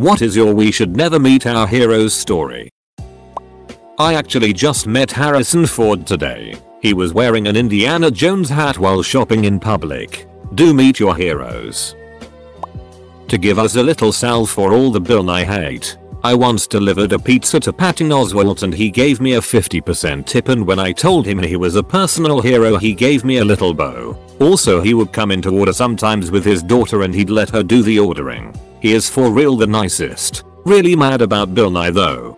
What is your we should never meet our heroes story? I actually just met Harrison Ford today. He was wearing an Indiana Jones hat while shopping in public. Do meet your heroes. To give us a little salve for all the Bill Nye hate, I once delivered a pizza to Patton Oswalt and he gave me a 50% tip, and when I told him he was a personal hero he gave me a little bow. Also he would come in to order sometimes with his daughter and he'd let her do the ordering. He is for real the nicest. Really mad about Bill Nye though.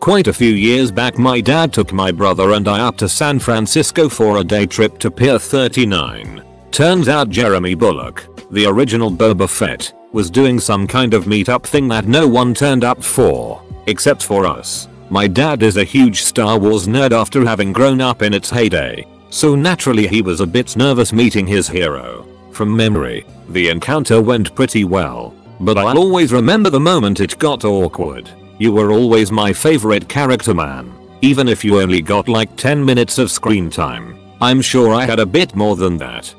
Quite a few years back my dad took my brother and I up to San Francisco for a day trip to Pier 39. Turns out Jeremy Bulloch, the original Boba Fett, was doing some kind of meetup thing that no one turned up for, except for us. My dad is a huge Star Wars nerd after having grown up in its heyday, so naturally he was a bit nervous meeting his hero. From memory, the encounter went pretty well, but I'll always remember the moment it got awkward. You were always my favorite character, man. Even if you only got like 10 minutes of screen time. I'm sure I had a bit more than that.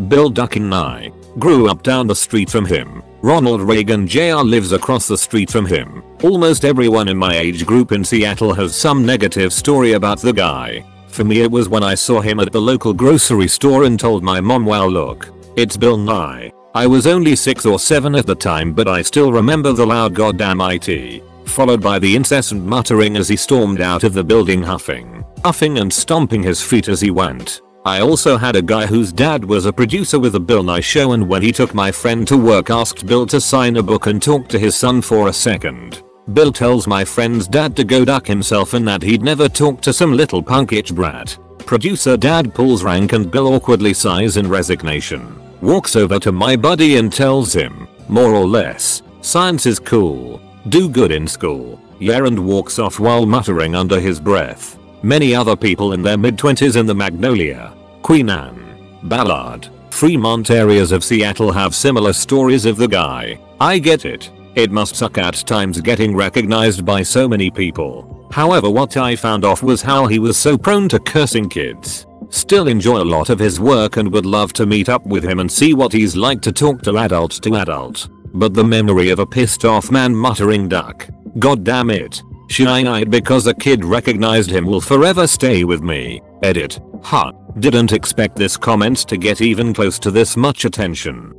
Bill Ducking Nye. Grew up down the street from him. Ronald Reagan Jr. lives across the street from him. Almost everyone in my age group in Seattle has some negative story about the guy. For me it was when I saw him at the local grocery store and told my mom, well look, it's Bill Nye. I was only 6 or 7 at the time, but I still remember the loud goddamn IT, followed by the incessant muttering as he stormed out of the building huffing and stomping his feet as he went. I also had a guy whose dad was a producer with the Bill Nye show, and when he took my friend to work asked Bill to sign a book and talk to his son for a second. Bill tells my friend's dad to go duck himself and that he'd never talk to some little punkitch brat. Producer dad pulls rank and Bill awkwardly sighs in resignation. Walks over to my buddy and tells him, more or less, science is cool, do good in school, yeah, and walks off while muttering under his breath. Many other people in their mid-20s in the Magnolia, Queen Anne, Ballard, Fremont areas of Seattle have similar stories of the guy. I get it. It must suck at times getting recognized by so many people. However, what I found off was how he was so prone to cursing kids. Still enjoy a lot of his work and would love to meet up with him and see what he's like to talk to adult. But the memory of a pissed off man muttering duck, god damn it, shine-eyed because a kid recognized him will forever stay with me. Edit. Huh. Didn't expect this comment to get even close to this much attention.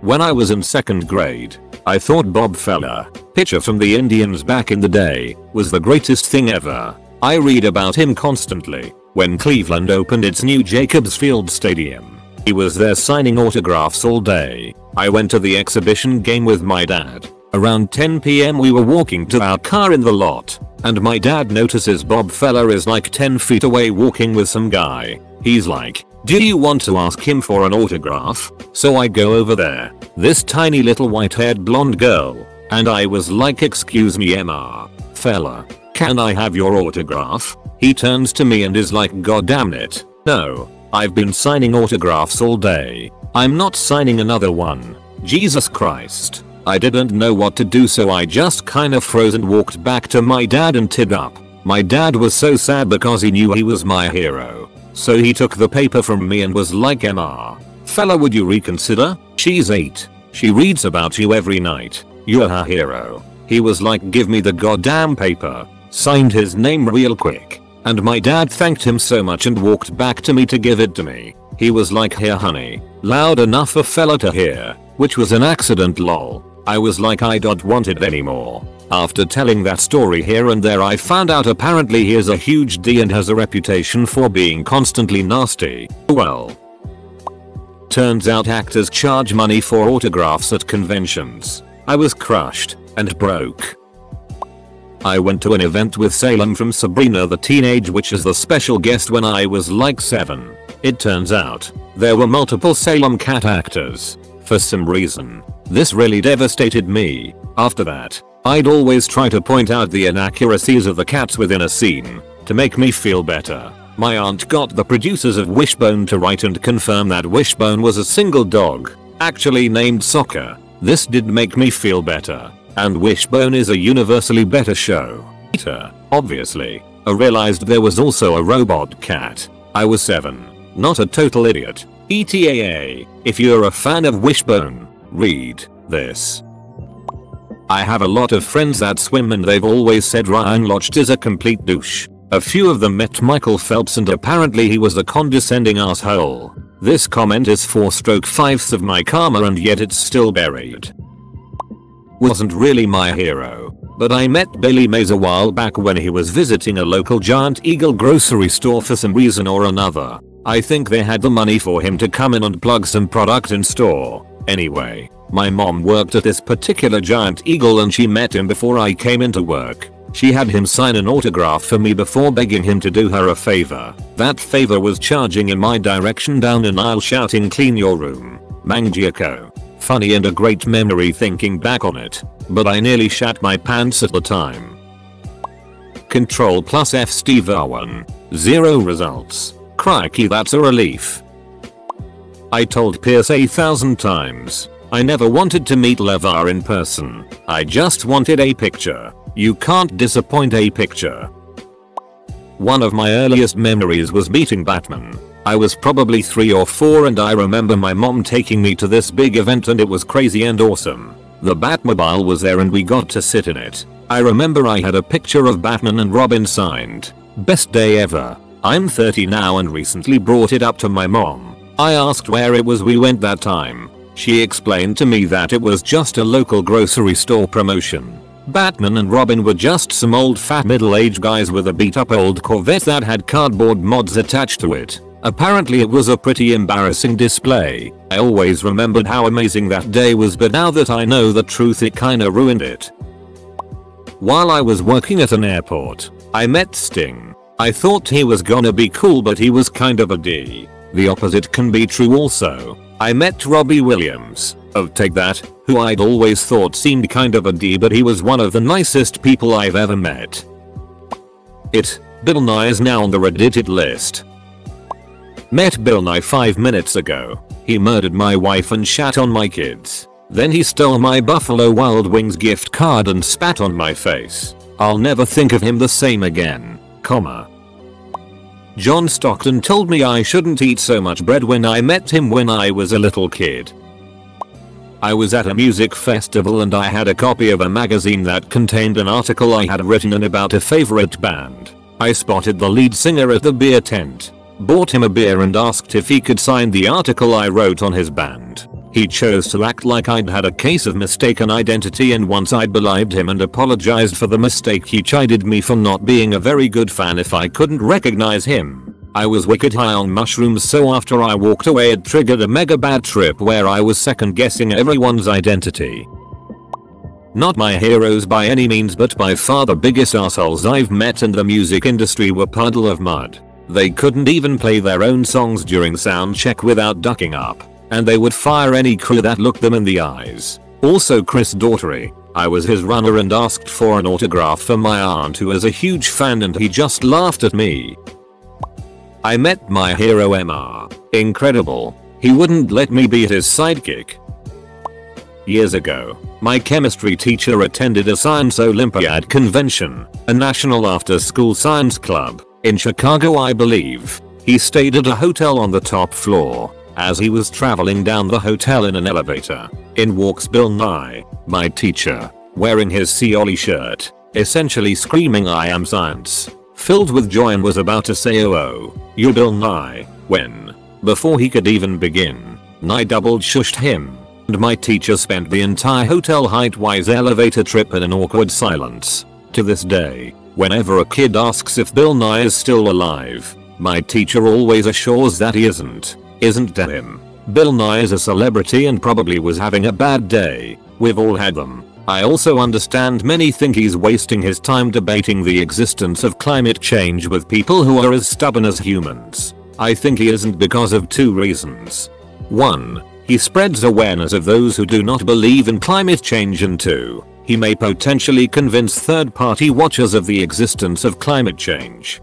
When I was in 2nd grade, I thought Bob Feller, pitcher from the Indians back in the day, was the greatest thing ever. I read about him constantly. When Cleveland opened its new Jacobs Field Stadium, he was there signing autographs all day. I went to the exhibition game with my dad. Around 10 PM we were walking to our car in the lot, and my dad notices Bob Feller is like 10 feet away walking with some guy. He's like, do you want to ask him for an autograph? So I go over there, this tiny little white-haired blonde girl, and I was like, excuse me Mr. Feller, can I have your autograph? He turns to me and is like, god damn it, no, I've been signing autographs all day. I'm not signing another one. Jesus Christ. I didn't know what to do, so I just kinda froze and walked back to my dad and tied up. My dad was so sad because he knew he was my hero. So he took the paper from me and was like, Mr. Feller, would you reconsider? She's 8. She reads about you every night. You're her hero. He was like, give me the goddamn paper. Signed his name real quick. And my dad thanked him so much and walked back to me to give it to me. He was like, here honey. Loud enough for Feller to hear. Which was an accident, lol. I was like, I don't want it anymore. After telling that story here and there, I found out apparently he is a huge D and has a reputation for being constantly nasty. Well. Turns out actors charge money for autographs at conventions. I was crushed and broke. I went to an event with Salem from Sabrina the Teenage Witch as the special guest when I was like 7. It turns out there were multiple Salem cat actors. For some reason, this really devastated me. After that, I'd always try to point out the inaccuracies of the cats within a scene to make me feel better. My aunt got the producers of Wishbone to write and confirm that Wishbone was a single dog, actually named Soccer. This did make me feel better. And Wishbone is a universally better show. Obviously. I realized there was also a robot cat. I was 7. Not a total idiot. ETAA. If you're a fan of Wishbone, read this. I have a lot of friends that swim and they've always said Ryan Lochte is a complete douche. A few of them met Michael Phelps and apparently he was a condescending asshole. This comment is 4/5 of my karma and yet it's still buried. Wasn't really my hero, but I met Billy Mays a while back when he was visiting a local Giant Eagle grocery store for some reason or another. I think they had the money for him to come in and plug some product in store. Anyway, my mom worked at this particular Giant Eagle and she met him before I came into work. She had him sign an autograph for me before begging him to do her a favor. That favor was charging in my direction down an aisle shouting clean your room. Mangiaco. Funny and a great memory thinking back on it, but I nearly shat my pants at the time. Control plus F Steve Irwin. 0 results. Crikey, that's a relief. I told Pierce 1,000 times. I never wanted to meet LeVar in person. I just wanted a picture. You can't disappoint a picture. One of my earliest memories was meeting Batman. I was probably 3 or 4 and I remember my mom taking me to this big event and it was crazy and awesome. The Batmobile was there and we got to sit in it. I remember I had a picture of Batman and Robin signed. Best day ever. I'm 30 now and recently brought it up to my mom. I asked where it was we went that time. She explained to me that it was just a local grocery store promotion. Batman and Robin were just some old fat middle-aged guys with a beat-up old Corvette that had cardboard mods attached to it. Apparently it was a pretty embarrassing display. I always remembered how amazing that day was, but now that I know the truth it kinda ruined it. While I was working at an airport, I met Sting. I thought he was gonna be cool but he was kind of a D. The opposite can be true also. I met Robbie Williams, of Take That, who I'd always thought seemed kind of a D but he was one of the nicest people I've ever met. Bill Nye is now on the Reddit list. Met Bill Nye 5 minutes ago. He murdered my wife and shat on my kids. Then he stole my Buffalo Wild Wings gift card and spat on my face. I'll never think of him the same again, comma. John Stockton told me I shouldn't eat so much bread when I met him when I was a little kid. I was at a music festival and I had a copy of a magazine that contained an article I had written about a favorite band. I spotted the lead singer at the beer tent, bought him a beer and asked if he could sign the article I wrote on his band. He chose to act like I'd had a case of mistaken identity, and once I believed him and apologized for the mistake, he chided me for not being a very good fan if I couldn't recognize him. I was wicked high on mushrooms, so after I walked away it triggered a mega bad trip where I was second guessing everyone's identity. Not my heroes by any means, but by far the biggest assholes I've met in the music industry were puddle of mud. They couldn't even play their own songs during sound check without ducking up, and they would fire any crew that looked them in the eyes. Also Chris Daughtery. I was his runner and asked for an autograph for my aunt who is a huge fan and he just laughed at me. I met my hero MR. Incredible. He wouldn't let me be his sidekick. Years ago, my chemistry teacher attended a Science Olympiad convention, a national after-school science club, in Chicago I believe. He stayed at a hotel on the top floor. As he was traveling down the hotel in an elevator, in walks Bill Nye, my teacher, wearing his Cioli shirt, essentially screaming I am science, filled with joy, and was about to say oh, you Bill Nye, when, before he could even begin, Nye double shushed him, and my teacher spent the entire hotel height-wise elevator trip in an awkward silence. To this day, whenever a kid asks if Bill Nye is still alive, my teacher always assures that he isn't to him. Bill Nye is a celebrity and probably was having a bad day. We've all had them. I also understand many think he's wasting his time debating the existence of climate change with people who are as stubborn as humans. I think he isn't because of 2 reasons. 1. He spreads awareness of those who do not believe in climate change, and 2. He may potentially convince third-party watchers of the existence of climate change.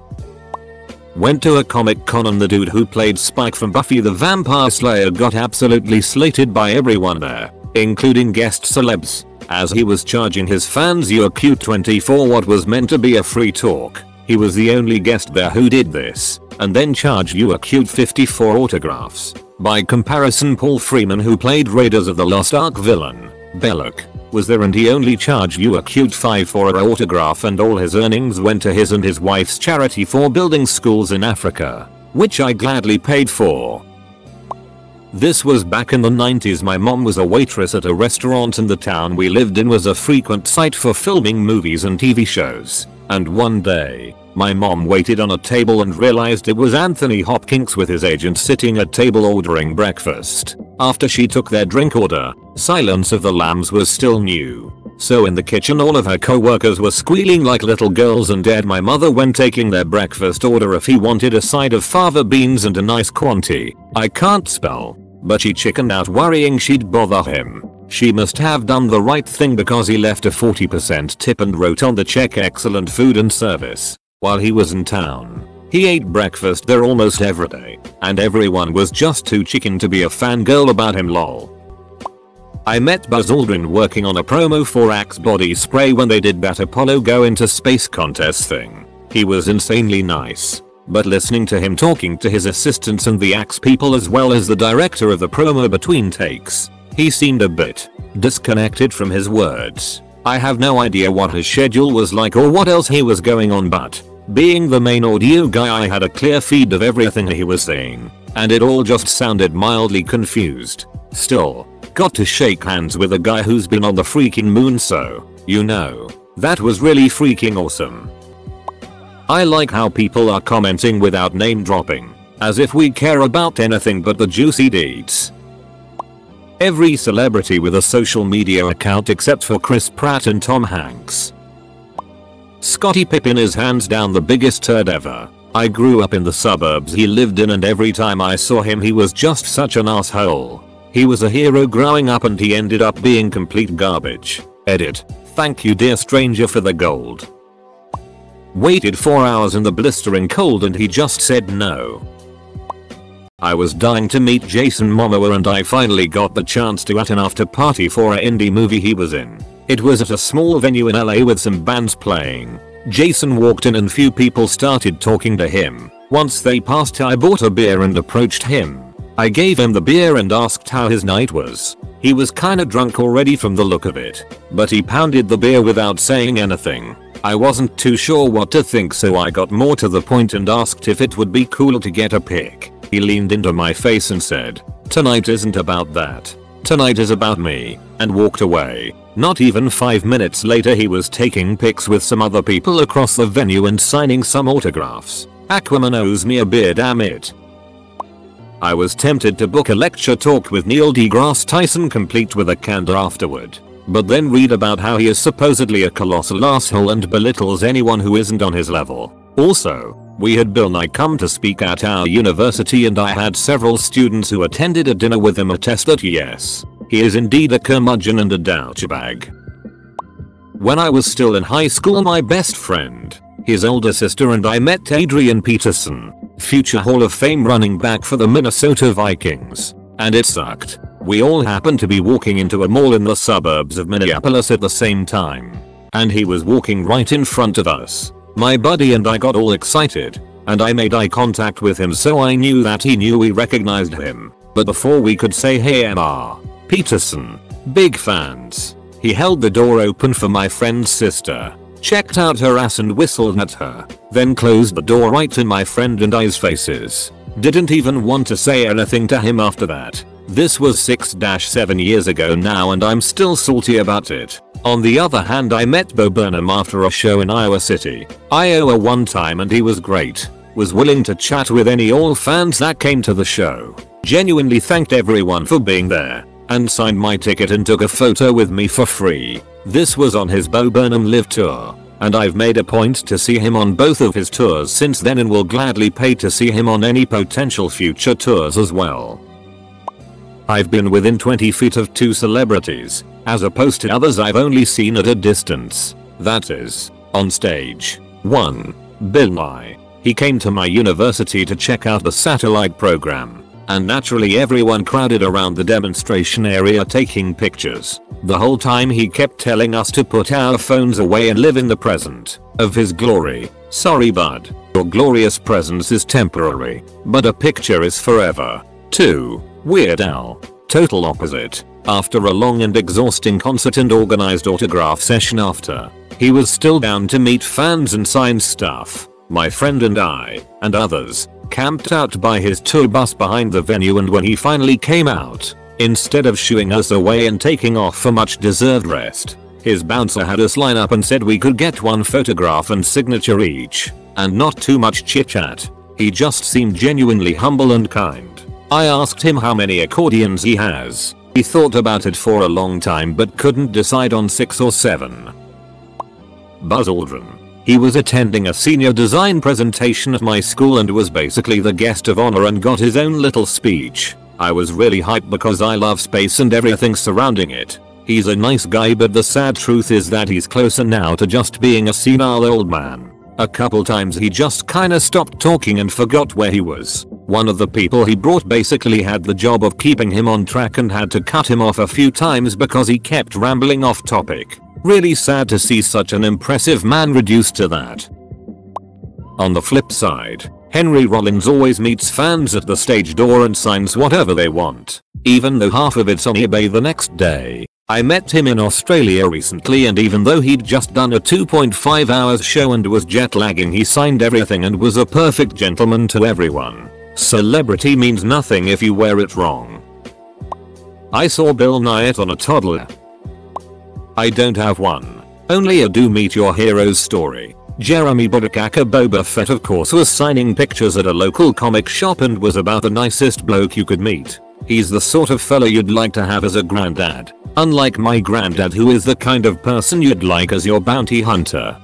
Went to a Comic Con and the dude who played Spike from Buffy the Vampire Slayer got absolutely slated by everyone there, including guest celebs, as he was charging his fans "You're cute" 24 what was meant to be a free talk. He was the only guest there who did this, and then charged "You're cute" 54 autographs. By comparison, Paul Freeman, who played Raiders of the Lost Ark villain, Belloc was there and he only charged you a cute $5 for an autograph and all his earnings went to his and his wife's charity for building schools in Africa, which I gladly paid for. This was back in the 90s. My mom was a waitress at a restaurant and the town we lived in was a frequent site for filming movies and TV shows. And one day, my mom waited on a table and realized it was Anthony Hopkins with his agent sitting at table ordering breakfast. After she took their drink order, Silence of the Lambs was still new. So in the kitchen all of her co-workers were squealing like little girls and dared my mother when taking their breakfast order if he wanted a side of fava beans and a nice Quanti. I can't spell, but she chickened out worrying she'd bother him. She must have done the right thing because he left a 40% tip and wrote on the check excellent food and service. While he was in town, he ate breakfast there almost every day, and everyone was just too chicken to be a fangirl about him lol. I met Buzz Aldrin working on a promo for Axe body spray when they did that Apollo go into space contest thing. He was insanely nice, but listening to him talking to his assistants and the Axe people as well as the director of the promo between takes, he seemed a bit disconnected from his words. I have no idea what his schedule was like or what else he was going on, but being the main audio guy I had a clear feed of everything he was saying, and it all just sounded mildly confused. Still, got to shake hands with a guy who's been on the freaking moon, so, you know, that was really freaking awesome. I like how people are commenting without name dropping, as if we care about anything but the juicy deeds. Every celebrity with a social media account except for Chris Pratt and Tom Hanks. Scottie Pippen is hands down the biggest turd ever. I grew up in the suburbs he lived in and every time I saw him he was just such an asshole. He was a hero growing up and he ended up being complete garbage. Edit. Thank you dear stranger for the gold. Waited 4 hours in the blistering cold and he just said no. I was dying to meet Jason Momoa and I finally got the chance to at an after party for an indie movie he was in. It was at a small venue in LA with some bands playing. Jason walked in and few people started talking to him. Once they passed I bought a beer and approached him. I gave him the beer and asked how his night was. He was kinda drunk already from the look of it, but he pounded the beer without saying anything. I wasn't too sure what to think so I got more to the point and asked if it would be cool to get a pic. He leaned into my face and said, "Tonight isn't about that. Tonight is about me," and walked away. Not even 5 minutes later he was taking pics with some other people across the venue and signing some autographs. Aquaman owes me a beer, damn it. I was tempted to book a lecture talk with Neil deGrasse Tyson complete with a candor afterward, but then read about how he is supposedly a colossal asshole and belittles anyone who isn't on his level. Also, we had Bill Nye come to speak at our university and I had several students who attended a dinner with him attest that yes, he is indeed a curmudgeon and a douchebag. When I was still in high school my best friend, his older sister and I met Adrian Peterson, future Hall of Fame running back for the Minnesota Vikings, and it sucked. We all happened to be walking into a mall in the suburbs of Minneapolis at the same time, and he was walking right in front of us. My buddy and I got all excited, and I made eye contact with him so I knew that he knew we recognized him, but before we could say hey Mr. Peterson, big fans, he held the door open for my friend's sister, checked out her ass and whistled at her, then closed the door right in my friend and I's faces. Didn't even want to say anything to him after that. This was 6-7 years ago now and I'm still salty about it. On the other hand I met Bo Burnham after a show in Iowa City, Iowa one time and he was great. Was willing to chat with any all fans that came to the show. Genuinely thanked everyone for being there, and signed my ticket and took a photo with me for free. This was on his Bo Burnham Live tour, and I've made a point to see him on both of his tours since then and will gladly pay to see him on any potential future tours as well. I've been within 20 feet of 2 celebrities, as opposed to others I've only seen at a distance. That is, on stage. 1. Bill Nye. He came to my university to check out the satellite program, and naturally everyone crowded around the demonstration area taking pictures. The whole time he kept telling us to put our phones away and live in the present of his glory. Sorry bud, your glorious presence is temporary, but a picture is forever. 2. Weird Al. Total opposite. After a long and exhausting concert and organized autograph session after, he was still down to meet fans and sign stuff. My friend and I, and others, camped out by his tour bus behind the venue, and when he finally came out, instead of shooing us away and taking off for much deserved rest, his bouncer had us line up and said we could get one photograph and signature each, and not too much chit chat. He just seemed genuinely humble and kind. I asked him how many accordions he has. He thought about it for a long time but couldn't decide on 6 or 7. Buzz Aldrin. He was attending a senior design presentation at my school and was basically the guest of honor and got his own little speech. I was really hyped because I love space and everything surrounding it. He's a nice guy, but the sad truth is that he's closer now to just being a senile old man. A couple times he just kinda stopped talking and forgot where he was. One of the people he brought basically had the job of keeping him on track and had to cut him off a few times because he kept rambling off topic. Really sad to see such an impressive man reduced to that. On the flip side, Henry Rollins always meets fans at the stage door and signs whatever they want, even though half of it's on eBay the next day. I met him in Australia recently, and even though he'd just done a 2.5 hours show and was jet lagging, he signed everything and was a perfect gentleman to everyone. Celebrity means nothing if you wear it wrong. I saw Bill Nye on a toddler. I don't have one. Only a do meet your heroes story. Jeremy Bodakaka Boba Fett of course was signing pictures at a local comic shop and was about the nicest bloke you could meet. He's the sort of fella you'd like to have as a granddad. Unlike my granddad, who is the kind of person you'd like as your bounty hunter.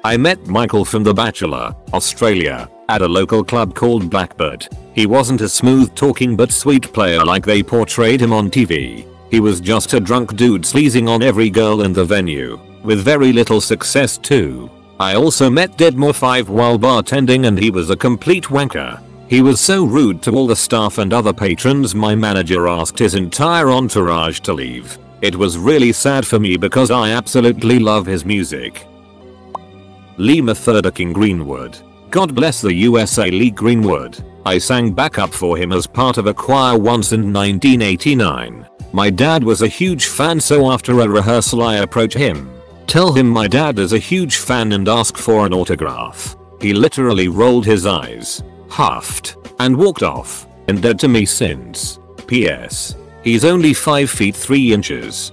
I met Michael from The Bachelor, Australia, at a local club called Blackbird. He wasn't a smooth talking but sweet player like they portrayed him on TV. He was just a drunk dude sleazing on every girl in the venue, with very little success too. I also met Deadmore5 while bartending, and he was a complete wanker. He was so rude to all the staff and other patrons, my manager asked his entire entourage to leave. It was really sad for me because I absolutely love his music. Lee King Greenwood. God bless the USA. Lee Greenwood. I sang backup for him as part of a choir once in 1989. My dad was a huge fan, so after a rehearsal I approach him, tell him my dad is a huge fan, and ask for an autograph. He literally rolled his eyes, huffed, and walked off, and dead to me since. P.S. He's only 5 feet 3 inches.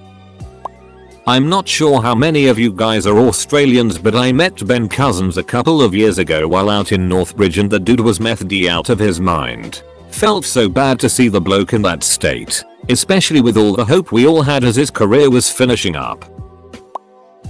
I'm not sure how many of you guys are Australians, but I met Ben Cousins a couple of years ago while out in Northbridge, and the dude was meth-y out of his mind. Felt so bad to see the bloke in that state, especially with all the hope we all had as his career was finishing up.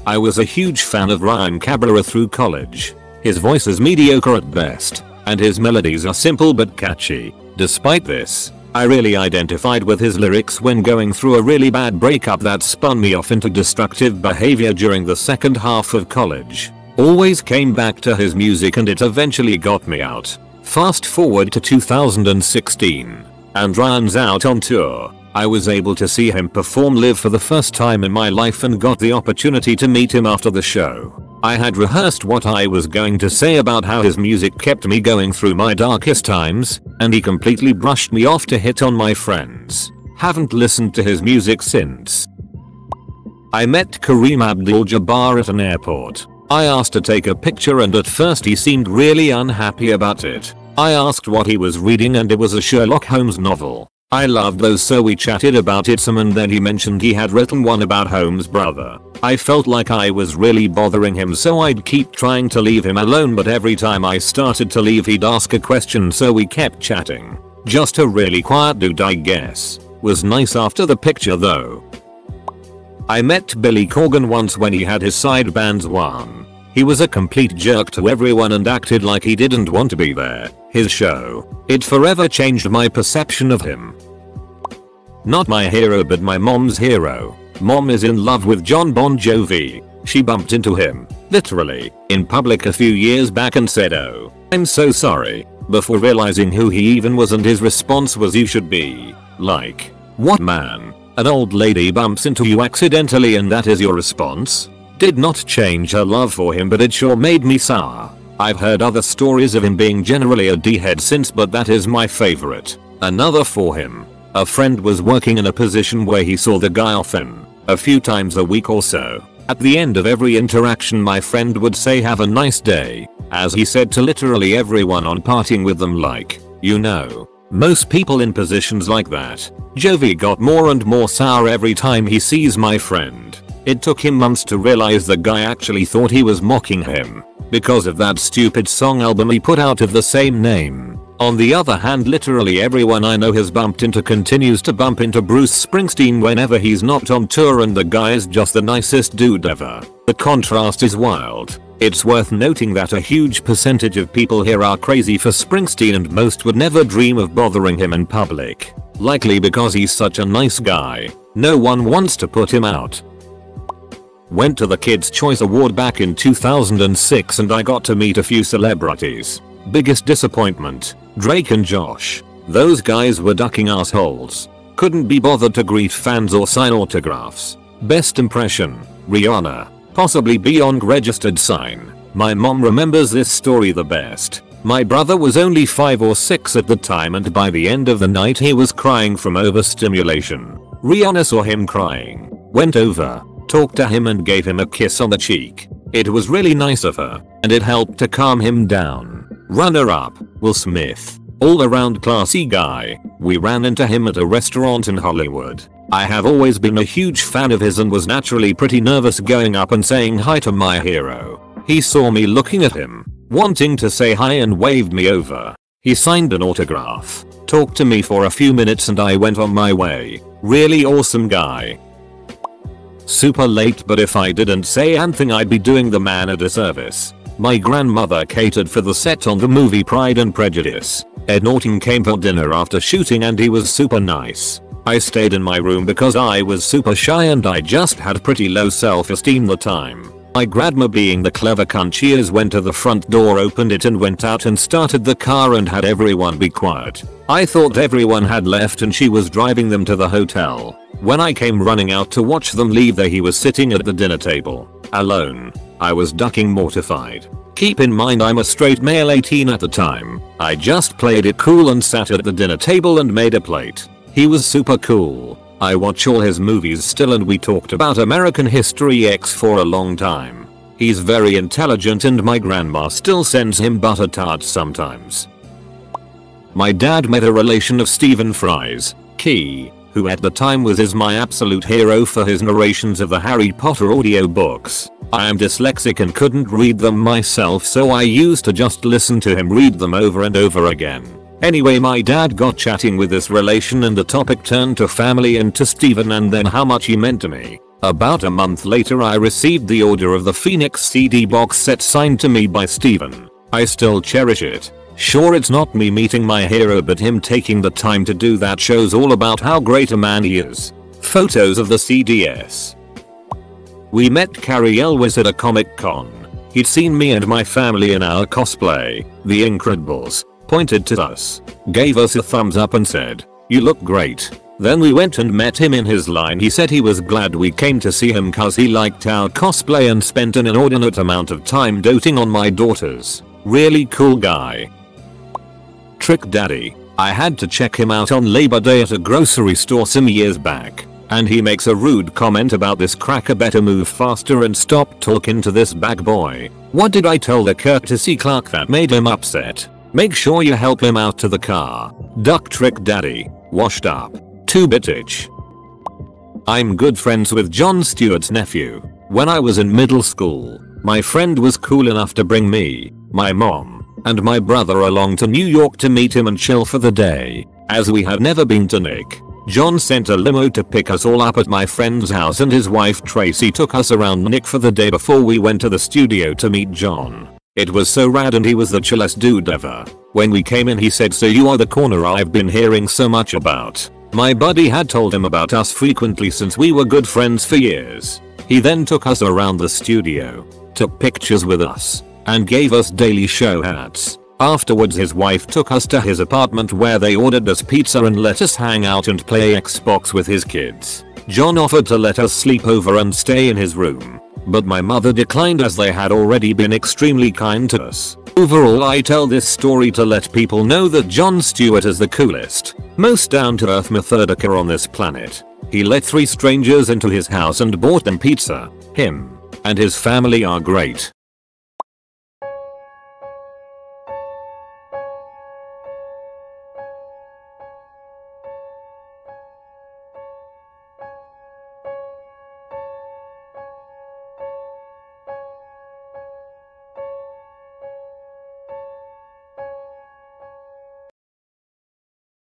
I was a huge fan of Ryan Cabrera through college. His voice is mediocre at best, and his melodies are simple but catchy. Despite this, I really identified with his lyrics when going through a really bad breakup that spun me off into destructive behavior during the second half of college. Always came back to his music and it eventually got me out. Fast forward to 2016, and Ryan's out on tour. I was able to see him perform live for the first time in my life and got the opportunity to meet him after the show. I had rehearsed what I was going to say about how his music kept me going through my darkest times, and he completely brushed me off to hit on my friends. Haven't listened to his music since. I met Kareem Abdul-Jabbar at an airport. I asked to take a picture and at first he seemed really unhappy about it. I asked what he was reading and it was a Sherlock Holmes novel. I loved those, so we chatted about it some, and then he mentioned he had written one about Holmes' brother. I felt like I was really bothering him, so I'd keep trying to leave him alone, but every time I started to leave he'd ask a question, so we kept chatting. Just a really quiet dude, I guess. Was nice after the picture though. I met Billy Corgan once when he had his side bands on. He was a complete jerk to everyone and acted like he didn't want to be there. His show, it forever changed my perception of him. Not my hero but my mom's hero. Mom is in love with John Bon Jovi. She bumped into him, literally, in public a few years back and said, "Oh, I'm so sorry," before realizing who he even was, and his response was, "You should be like, what man? An old lady bumps into you accidentally and that is your response?" Did not change her love for him, but it sure made me sour. I've heard other stories of him being generally a D-head since, but that is my favorite. Another for him. A friend was working in a position where he saw the guy often, a few times a week or so. At the end of every interaction my friend would say have a nice day, as he said to literally everyone on partying with them like, you know, most people in positions like that. Jovi got more and more sour every time he sees my friend. It took him months to realize the guy actually thought he was mocking him because of that stupid song album he put out of the same name. On the other hand, literally everyone I know has bumped into continues to bump into Bruce Springsteen whenever he's not on tour, and the guy is just the nicest dude ever. The contrast is wild. It's worth noting that a huge percentage of people here are crazy for Springsteen and most would never dream of bothering him in public. Likely because he's such a nice guy. No one wants to put him out. Went to the Kids' Choice Award back in 2006 and I got to meet a few celebrities. Biggest disappointment, Drake and Josh. Those guys were ducking assholes. Couldn't be bothered to greet fans or sign autographs. Best impression, Rihanna. Possibly beyond registered sign. My mom remembers this story the best. My brother was only 5 or 6 at the time and by the end of the night he was crying from overstimulation. Rihanna saw him crying, went over, talked to him and gave him a kiss on the cheek. It was really nice of her, and it helped to calm him down. Runner-up, Will Smith. All around classy guy. We ran into him at a restaurant in Hollywood. I have always been a huge fan of his and was naturally pretty nervous going up and saying hi to my hero. He saw me looking at him, wanting to say hi and waved me over. He signed an autograph, talked to me for a few minutes and I went on my way. Really awesome guy. Super late, but if I didn't say anything I'd be doing the man a disservice. My grandmother catered for the set on the movie Pride and Prejudice. Ed Norton came for dinner after shooting and he was super nice. I stayed in my room because I was super shy and I just had pretty low self-esteem the time. My grandma, being the clever cunt she is, went to the front door, opened it and went out and started the car and had everyone be quiet. I thought everyone had left and she was driving them to the hotel. When I came running out to watch them leave, there he was sitting at the dinner table, alone. I was ducking mortified. Keep in mind I'm a straight male 18 at the time. I just played it cool and sat at the dinner table and made a plate. He was super cool. I watch all his movies still and we talked about American History X for a long time. He's very intelligent and my grandma still sends him butter tarts sometimes. My dad met a relation of Stephen Fry's, Key, who at the time was my absolute hero for his narrations of the Harry Potter audiobooks. I am dyslexic and couldn't read them myself, so I used to just listen to him read them over and over again. Anyway, my dad got chatting with this relation and the topic turned to family and to Stephen and then how much he meant to me. About a month later I received the Order of the Phoenix CD box set signed to me by Stephen. I still cherish it. Sure, it's not me meeting my hero, but him taking the time to do that shows all about how great a man he is. Photos of the CDS. We met Cary Elwes at a Comic Con. He'd seen me and my family in our cosplay, The Incredibles, pointed to us, gave us a thumbs up and said, "You look great." Then we went and met him in his line. He said he was glad we came to see him cause he liked our cosplay and spent an inordinate amount of time doting on my daughters. Really cool guy. Trick Daddy. I had to check him out on Labor Day at a grocery store some years back, and he makes a rude comment about this cracker better move faster and stop talking to this bag boy. What did I tell the courtesy clerk that made him upset? Make sure you help him out to the car. Duck Trick Daddy. Washed up. 2-bitch. I'm good friends with Jon Stewart's nephew. When I was in middle school, my friend was cool enough to bring me, my mom, and my brother along to New York to meet him and chill for the day. As we had never been to Nick, John sent a limo to pick us all up at my friend's house and his wife Tracy took us around Nick for the day before we went to the studio to meet John. It was so rad and he was the chillest dude ever. When we came in he said, "So you are the corner I've been hearing so much about." My buddy had told him about us frequently since we were good friends for years. He then took us around the studio, took pictures with us, and gave us Daily Show hats. Afterwards his wife took us to his apartment where they ordered us pizza and let us hang out and play Xbox with his kids. John offered to let us sleep over and stay in his room, but my mother declined as they had already been extremely kind to us. Overall, I tell this story to let people know that Jon Stewart is the coolest, most down-to-earth methodica on this planet. He let 3 strangers into his house and bought them pizza. Him and his family are great.